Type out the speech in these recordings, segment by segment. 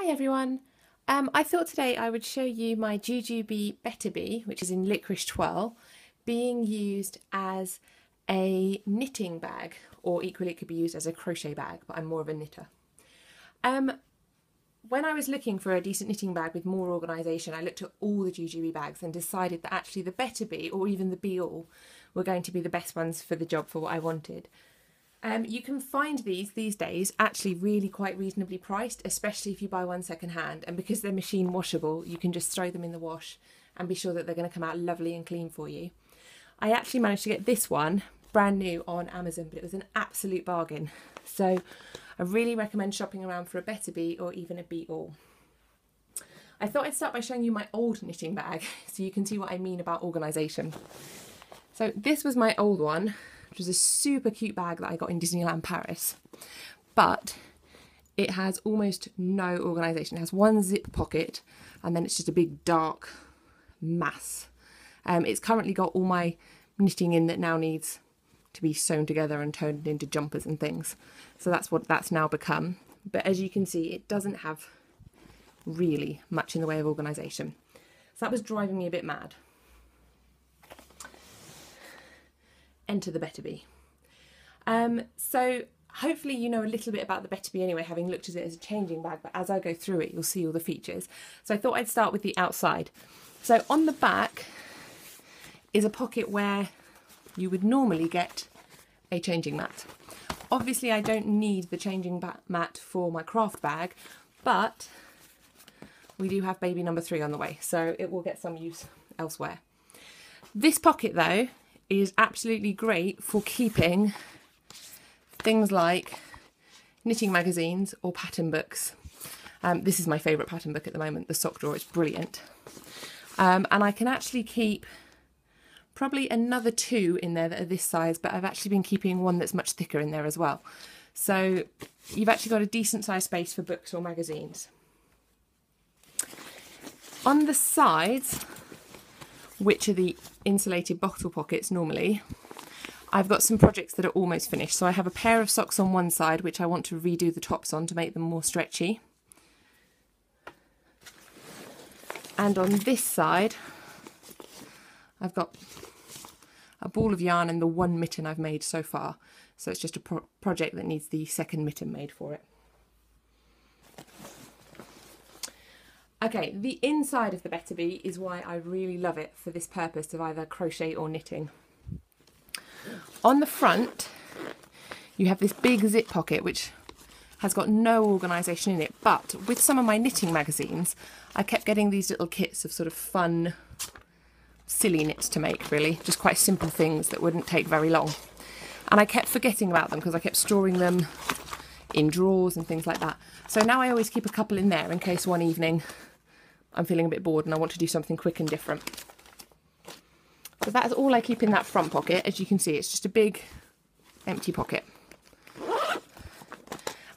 Hi everyone. I thought today I would show you my BetterBe, which is in Liquorice Twirl, being used as a knitting bag, or equally it could be used as a crochet bag, but I'm more of a knitter. When I was looking for a decent knitting bag with more organisation, I looked at all the BetterBe bags and decided that actually the BetterBe or even the Be All were going to be the best ones for the job for what I wanted. You can find these days actually really quite reasonably priced, especially if you buy one second hand, and because they're machine washable you can just throw them in the wash and be sure that they're going to come out lovely and clean for you. I actually managed to get this one brand new on Amazon, but it was an absolute bargain, so I really recommend shopping around for a BetterBe or even a Be All. I thought I'd start by showing you my old knitting bag so you can see what I mean about organisation. So this was my old one, which was a super cute bag that I got in Disneyland Paris, but it has almost no organisation. It has one zip pocket and then it's just a big dark mass. It's currently got all my knitting in that now needs to be sewn together and turned into jumpers and things. So that's what that's now become. But as you can see, it doesn't have really much in the way of organisation. So that was driving me a bit mad. Enter the BetterBe. So hopefully you know a little bit about the BetterBe anyway, having looked at it as a changing bag, but as I go through it you'll see all the features. So I thought I'd start with the outside. So on the back is a pocket where you would normally get a changing mat. Obviously I don't need the changing mat for my craft bag, but we do have baby number 3 on the way, so it will get some use elsewhere. This pocket though is absolutely great for keeping things like knitting magazines or pattern books. This is my favourite pattern book at the moment, the sock drawer. It's brilliant. And I can actually keep probably another 2 in there that are this size, but I've actually been keeping one that's much thicker in there as well. So you've actually got a decent sized space for books or magazines. On the sides, which are the insulated bottle pockets normally, I've got some projects that are almost finished. So I have a pair of socks on one side which I want to redo the tops on to make them more stretchy. And on this side I've got a ball of yarn and the one mitten I've made so far. So it's just a project that needs the second mitten made for it. Okay, the inside of the BetterBe is why I really love it for this purpose of either crochet or knitting. On the front, you have this big zip pocket which has got no organisation in it, but with some of my knitting magazines, I kept getting these little kits of sort of fun, silly knits to make, really, just quite simple things that wouldn't take very long. And I kept forgetting about them because I kept storing them in drawers and things like that. So now I always keep a couple in there in case one evening I'm feeling a bit bored and I want to do something quick and different. So that's all I keep in that front pocket. As you can see, it's just a big empty pocket.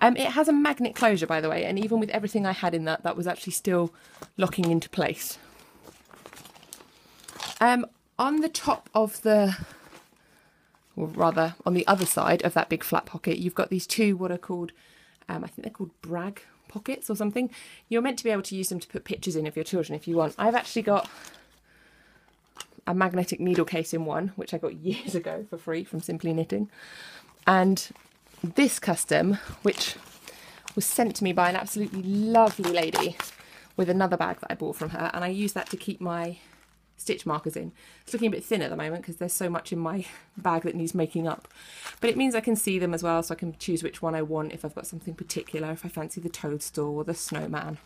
It has a magnet closure, by the way, and even with everything I had in that, that was actually still locking into place. On the top of the, or rather on the other side of that big flat pocket, you've got these 2 what are called, I think they're called brag pockets or something. You're meant to be able to use them to put pictures in of your children if you want. I've actually got a magnetic needle case in one, which I got years ago for free from Simply Knitting, and this custom, which was sent to me by an absolutely lovely lady with another bag that I bought from her, and I use that to keep my stitch markers in. It's looking a bit thin at the moment because there's so much in my bag that needs making up, but it means I can see them as well, so I can choose which one I want if I've got something particular, if I fancy the toadstool or the snowman,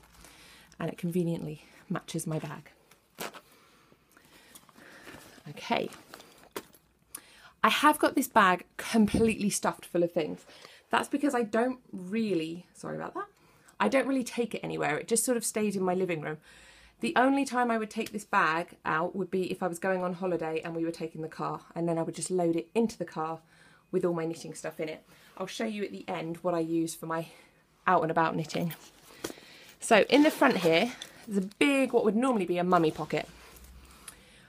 and it conveniently matches my bag. Okay, I have got this bag completely stuffed full of things. That's because I don't really, sorry about that, I don't really take it anywhere. It just sort of stays in my living room. The only time I would take this bag out would be if I was going on holiday and we were taking the car, and then I would just load it into the car with all my knitting stuff in it. I'll show you at the end what I use for my out and about knitting. So in the front here, there's a big, what would normally be a mummy pocket.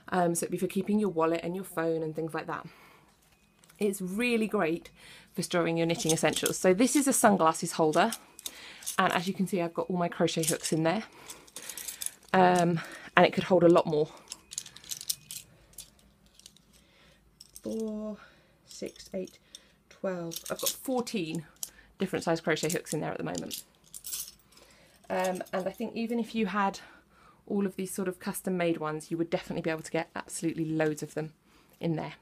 So it'd be for keeping your wallet and your phone and things like that. It's really great for storing your knitting essentials. So this is a sunglasses holder. And as you can see, I've got all my crochet hooks in there. And it could hold a lot more. 4, 6, 8, 12. I've got 14 different size crochet hooks in there at the moment. And I think even if you had all of these sort of custom made ones, you would definitely be able to get absolutely loads of them in there.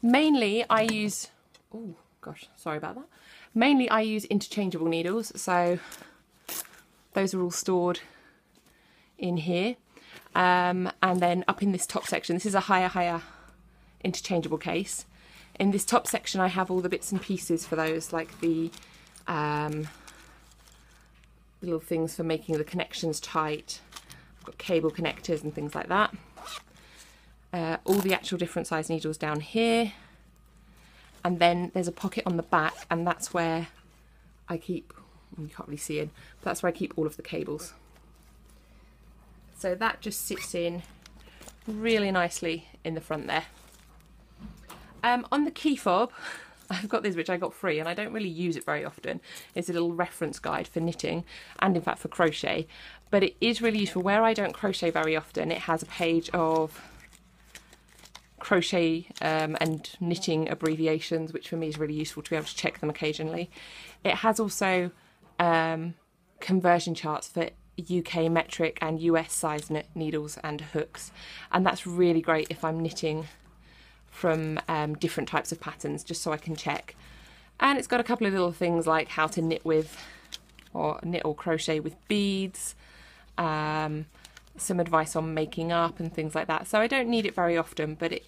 Mainly I use, oh gosh, sorry about that. Mainly I use interchangeable needles, so those are all stored in here. And then up in this top section, this is a higher interchangeable case. In this top section I have all the bits and pieces for those, like the little things for making the connections tight. I've got cable connectors and things like that. All the actual different size needles down here. And then there's a pocket on the back, and that's where I keep, you can't really see it, but that's where I keep all of the cables. So that just sits in really nicely in the front there. On the key fob, I've got this, which I got free, and I don't really use it very often. It's a little reference guide for knitting and in fact for crochet, but it is really useful. Where I don't crochet very often, it has a page of crochet and knitting abbreviations, which for me is really useful to be able to check them occasionally. It has also conversion charts for UK metric and US size needles and hooks, and that's really great if I'm knitting from different types of patterns, just so I can check. And it's got a couple of little things like how to knit with, or knit or crochet with beads, some advice on making up and things like that. So I don't need it very often, but it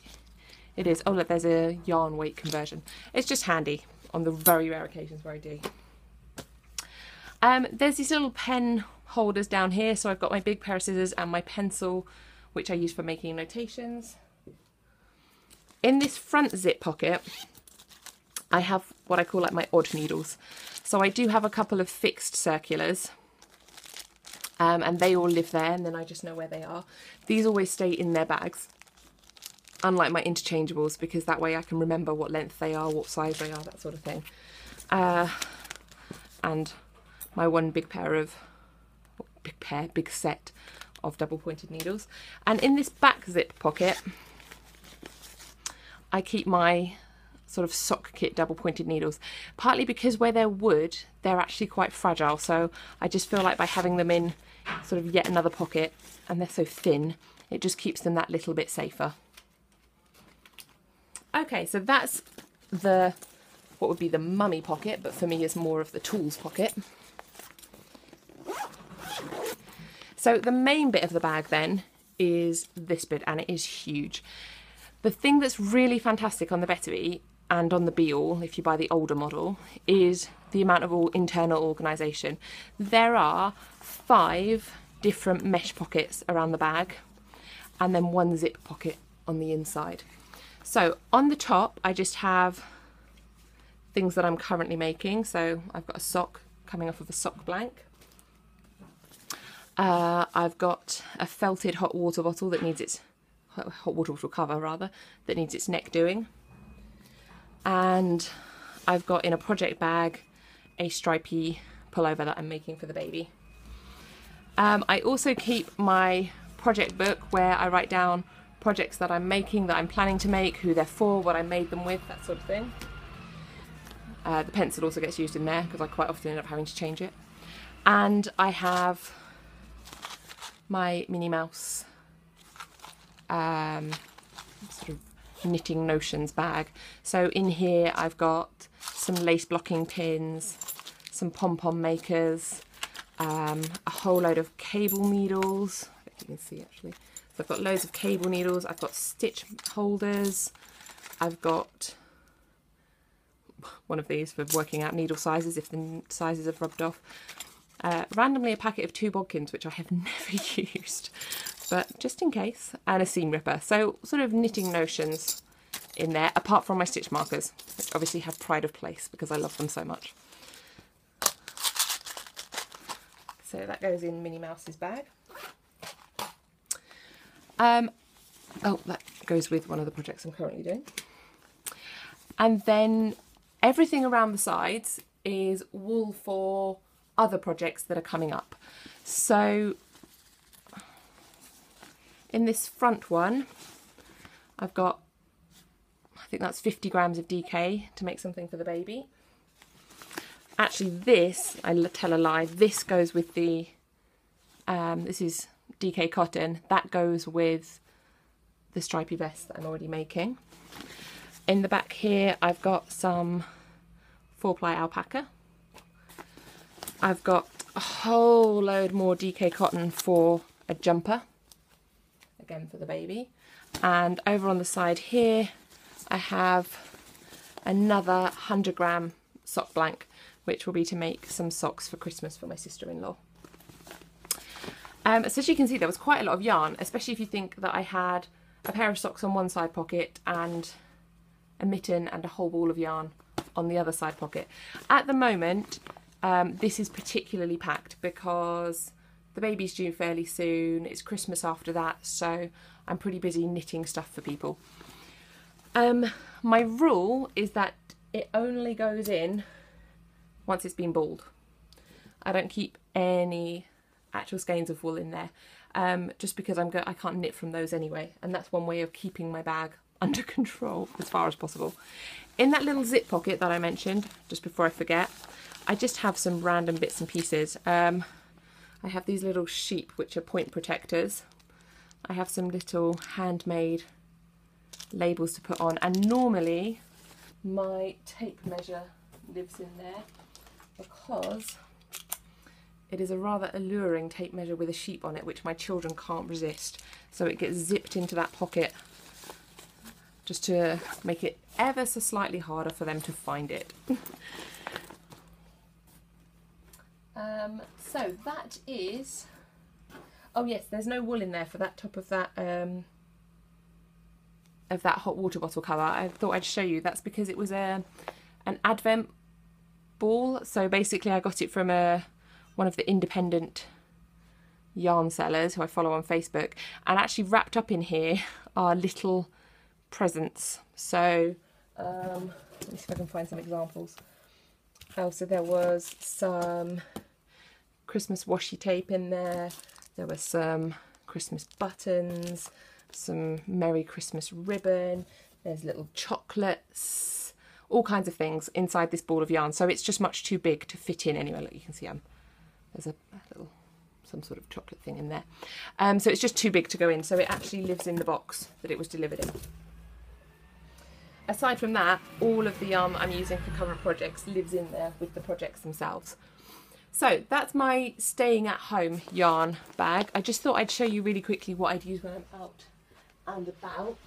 is. Oh look, there's a yarn weight conversion. It's just handy on the very rare occasions where I do. There's these little pen holders down here, so I've got my big pair of scissors and my pencil, which I use for making notations. In this front zip pocket, I have what I call like my odd needles. So I do have a couple of fixed circulars, and they all live there, and then I just know where they are. These always stay in their bags, unlike my interchangeables, because that way I can remember what length they are, what size they are, that sort of thing. And my one big set of double pointed needles. And in this back zip pocket, I keep my sort of sock kit double pointed needles, partly because where they're wood, they're actually quite fragile. So I just feel like by having them in sort of yet another pocket, and they're so thin, it just keeps them that little bit safer. Okay, so that's what would be the mummy pocket, but for me is more of the tools pocket. So the main bit of the bag then is this bit, and it is huge. The thing that's really fantastic on the BetterBe and on the Be All, if you buy the older model, is the amount of all internal organisation. There are 5 different mesh pockets around the bag, and then 1 zip pocket on the inside. So on the top, I just have things that I'm currently making. So I've got a sock coming off of a sock blank. I've got a felted hot water bottle that needs its hot water bottle cover rather, that needs its neck doing. And I've got in a project bag a stripy pullover that I'm making for the baby. I also keep my project book where I write down projects that I'm making, that I'm planning to make, who they're for, what I made them with, that sort of thing. The pencil also gets used in there because I quite often end up having to change it. And I have my Minnie Mouse sort of knitting notions bag. So in here I've got some lace blocking pins, some pom-pom makers, a whole load of cable needles. I think you can see actually. So I've got loads of cable needles, I've got stitch holders, I've got one of these for working out needle sizes if the sizes have rubbed off. Randomly a packet of 2 bodkins, which I have never used, but just in case, and a seam ripper. So sort of knitting notions in there, apart from my stitch markers, which obviously have pride of place because I love them so much. So that goes in Minnie Mouse's bag. Oh, that goes with one of the projects I'm currently doing. And then everything around the sides is wool for other projects that are coming up. So in this front one, I've got, I think that's 50 grams of DK to make something for the baby. Actually this, I tell a lie, this goes with the, this is DK cotton, that goes with the stripy vest that I'm already making. In the back here, I've got some 4-ply alpaca. I've got a whole load more DK cotton for a jumper, again for the baby. And over on the side here, I have another 100 gram sock blank, which will be to make some socks for Christmas for my sister-in-law. So as you can see, there was quite a lot of yarn, especially if you think that I had a pair of socks on one side pocket and a mitten and a whole ball of yarn on the other side pocket. At the moment, this is particularly packed because the baby's due fairly soon, it's Christmas after that, so I'm pretty busy knitting stuff for people. My rule is that it only goes in once it's been balled. I don't keep any actual skeins of wool in there, just because I can't knit from those anyway, and that's one way of keeping my bag under control as far as possible. In that little zip pocket that I mentioned, just before I forget, I just have some random bits and pieces. I have these little sheep which are point protectors. I have some little handmade labels to put on, and normally my tape measure lives in there because it is a rather alluring tape measure with a sheep on it, which my children can't resist. So it gets zipped into that pocket just to make it ever so slightly harder for them to find it. So that is, oh yes, there's no wool in there for that top of that hot water bottle cover. I thought I'd show you. That's because it was an advent ball. So basically I got it from one of the independent yarn sellers who I follow on Facebook, and actually wrapped up in here are little presents. So let me see if I can find some examples. Oh, so there was some Christmas washi tape in there, there were some Christmas buttons, some Merry Christmas ribbon, there's little chocolates, all kinds of things inside this ball of yarn. So it's just much too big to fit in anywhere. Look, you can see there's a little, some sort of chocolate thing in there. So it's just too big to go in, so it actually lives in the box that it was delivered in. Aside from that, all of the yarn that I'm using for current projects lives in there with the projects themselves. So that's my staying at home yarn bag. I just thought I'd show you really quickly what I'd use when I'm out and about.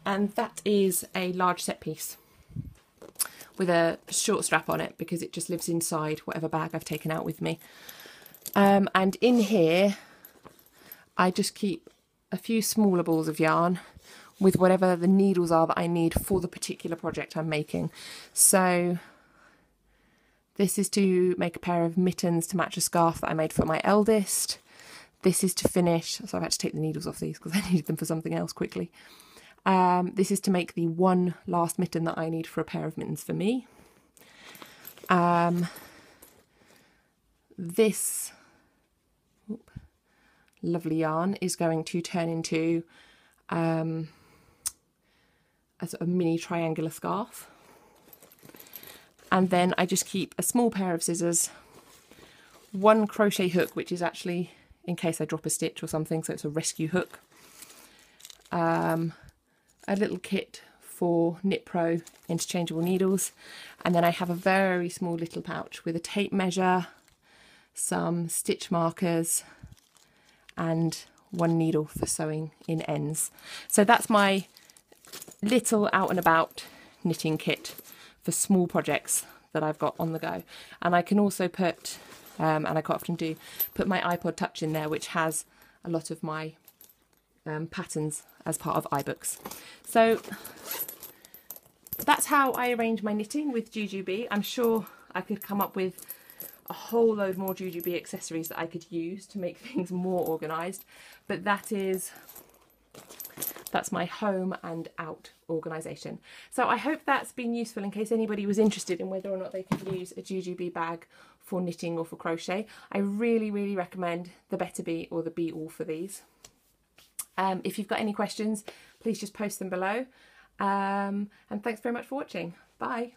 And that is a large set piece with a short strap on it because it just lives inside whatever bag I've taken out with me. And in here, I just keep a few smaller balls of yarn with whatever the needles are that I need for the particular project I'm making. So this is to make a pair of mittens to match a scarf that I made for my eldest. This is to finish, so I've had to take the needles off these because I needed them for something else quickly. This is to make the one last mitten that I need for a pair of mittens for me. This lovely yarn is going to turn into a sort of mini triangular scarf. And then I just keep a small pair of scissors, one crochet hook, which is actually in case I drop a stitch or something, so it's a rescue hook. A little kit for Knit Pro interchangeable needles, and then I have a very small little pouch with a tape measure, some stitch markers, and one needle for sewing in ends. So that's my little out and about knitting kit for small projects that I've got on the go. And I can also put, and I quite often do, put my iPod Touch in there, which has a lot of my patterns as part of iBooks. So that's how I arrange my knitting with Jujube. I'm sure I could come up with a whole load more Jujube accessories that I could use to make things more organised, but that is That's my home and out organisation. So I hope that's been useful in case anybody was interested in whether or not they could use a BetterBe bag for knitting or for crochet. I really recommend the BetterBe or the Be All for these. If you've got any questions, please just post them below. And thanks very much for watching. Bye.